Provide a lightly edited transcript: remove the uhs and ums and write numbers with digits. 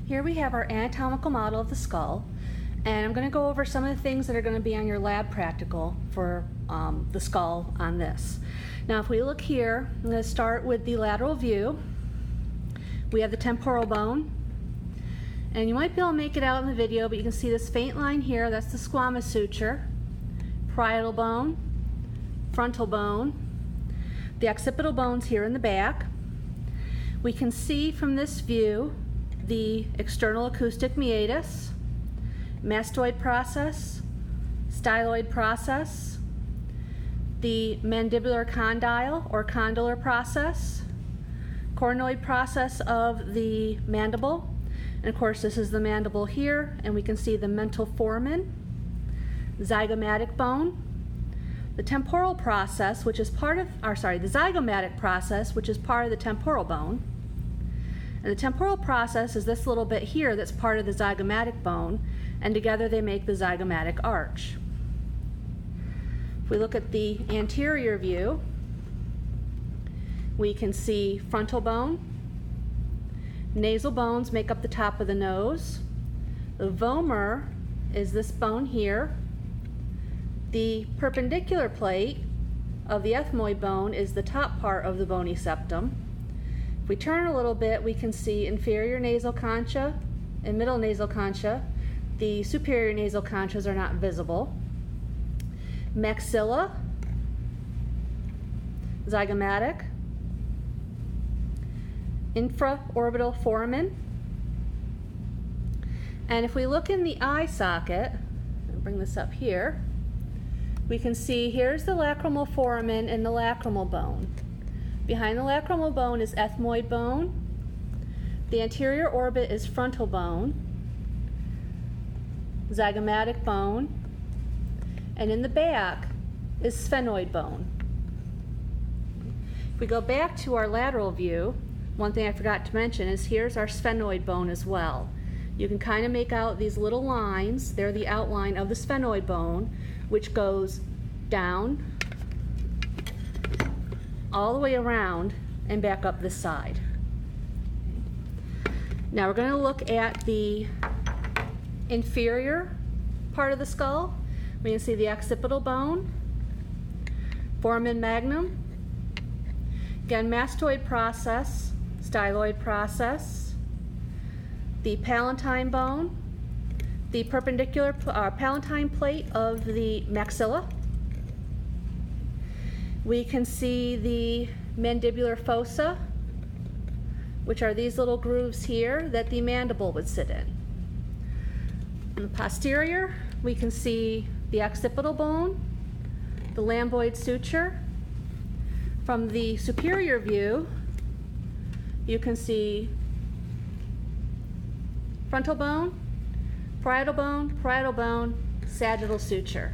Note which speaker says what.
Speaker 1: Here we have our anatomical model of the skull, and I'm going to go over some of the things that are going to be on your lab practical for the skull on this. Now if we look here, I'm going to start with the lateral view. We have the temporal bone, and you might be able to make it out in the video, but you can see this faint line here, that's the squamous suture, parietal bone, frontal bone, the occipital bones here in the back. We can see from this view the external acoustic meatus, mastoid process, styloid process, the mandibular condyle or condylar process, coronoid process of the mandible, and of course this is the mandible here, and we can see the mental foramen, zygomatic bone, the temporal process, which is part of, the zygomatic process, which is part of the temporal bone. And the temporal process is this little bit here that's part of the zygomatic bone, and together they make the zygomatic arch. If we look at the anterior view, we can see frontal bone, nasal bones make up the top of the nose, the vomer is this bone here, the perpendicular plate of the ethmoid bone is the top part of the bony septum. If we turn a little bit, we can see inferior nasal concha and middle nasal concha. The superior nasal conchas are not visible. Maxilla, zygomatic, infraorbital foramen. And if we look in the eye socket, I'll bring this up here, we can see here's the lacrimal foramen and the lacrimal bone. Behind the lacrimal bone is ethmoid bone. The anterior orbit is frontal bone, zygomatic bone, and in the back is sphenoid bone. If we go back to our lateral view, one thing I forgot to mention is here's our sphenoid bone as well. You can kind of make out these little lines. They're the outline of the sphenoid bone, which goes down all the way around and back up this side. Now we're going to look at the inferior part of the skull. We can see the occipital bone, foramen magnum, again mastoid process, styloid process, the palatine bone, the perpendicular palatine plate of the maxilla. We can see the mandibular fossa, which are these little grooves here that the mandible would sit in. In the posterior, we can see the occipital bone, the lambdoid suture. From the superior view, you can see frontal bone, parietal bone, sagittal suture.